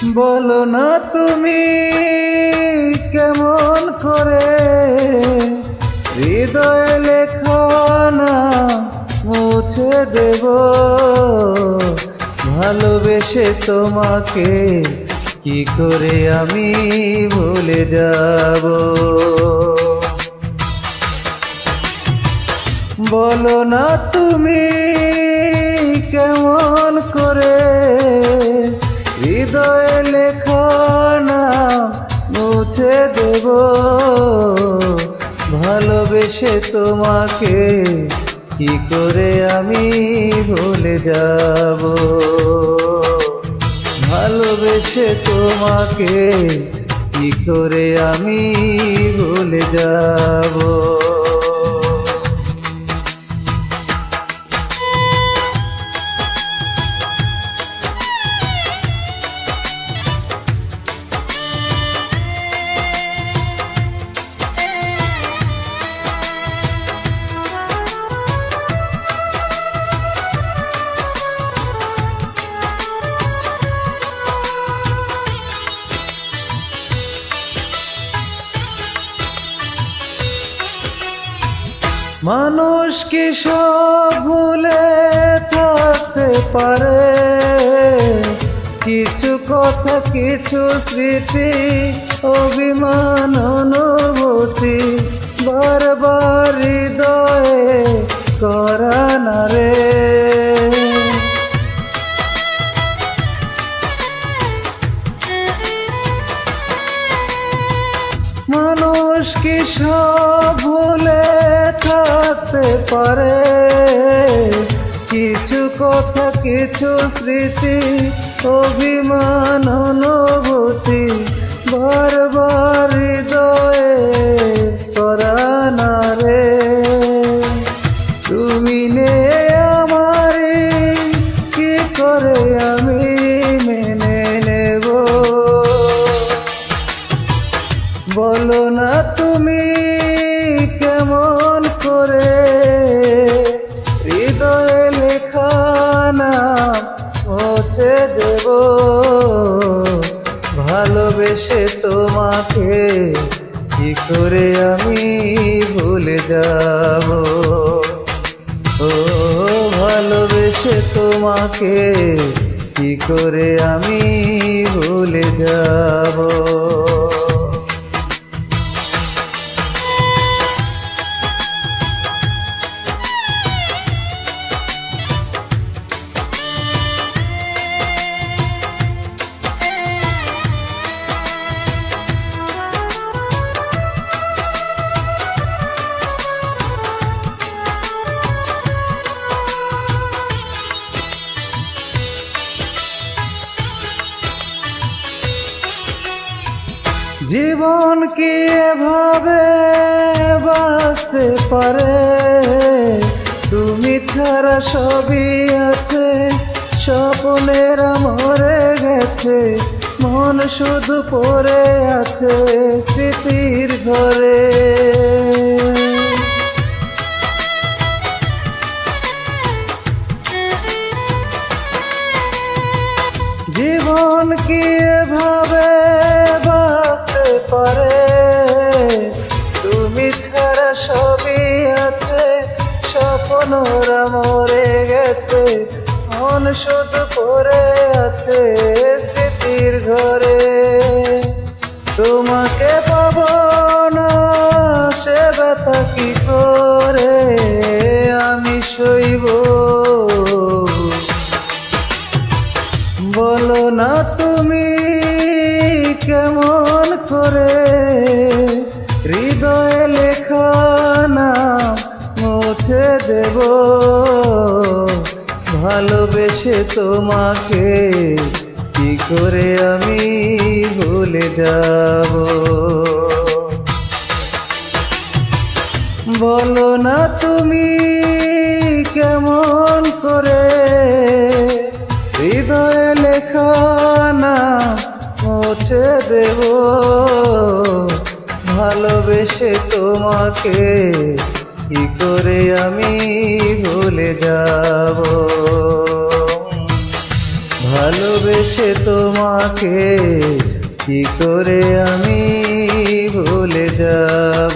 বলো না তুমি কেমন করে হৃদয়ে লেখা না মুছে দেব, ভালোবেসে তোমাকে কি করে আমি ভুলে যাব। বলো না তুমি কেমন করে হৃদয়ে লেখা না মুছে দেব, ভালোবেসে তোমাকে কি করে আমি ভুলে যাব। ভালোবেসে তোমাকে কি করে আমি ভুলে যাব। মানুষ কি সব ভুলে থাকতে পারে, কিছু কথা কিছু স্মৃতি অভিমান অনুভূতি বারবার হৃদয়ে করা না রে। মানুষ কি সব ভুলে থাকতে পারে, কিছু কথা কিছু স্মৃতি অভিমান অনুভূতি বারবার হৃদয়ে করা না রে। তুমি নে আমারে কি করে আমি মেনে নেব। বলো না তুমি কেমন করে হৃদয়ে লেখা না মুছে দেব, ভালোবেসে তোমাকে কি করে আমি ভুলে যাব। ও ভালোবেসে তোমাকে কি করে আমি ভুলে যাব। জীবন কি এভাবে বাঁচতে পারে, তুমি ছাড়া সবই আছে স্বপ্নেরা মরে গেছে, মন শুধু পড়ে আছে স্মৃতির ঘরে। জীবন কি এভাবে বাঁচতে পারে, তুমি ছাড়া সবই আছে স্বপ্নরা মরে গেছে, মন শুধু পড়ে আছে স্মৃতির ঘরে। তোমাকে পাবো না সে ব্যথা কি করে আমি সইব। বলো না তুমি কেমন করে হৃদয়ে লেখা না মুছে দেব, ভালোবেসে তোমাকে কি করে আমি ভুলে যাব। বলো না তুমি কেমন করে হৃদয়ে লেখা না মুছে দেব, ভালোবেসে তোমাকে কি করে আমি ভুলে যাব। ভালোবেসে তোমাকে কি করে আমি ভুলে যাব।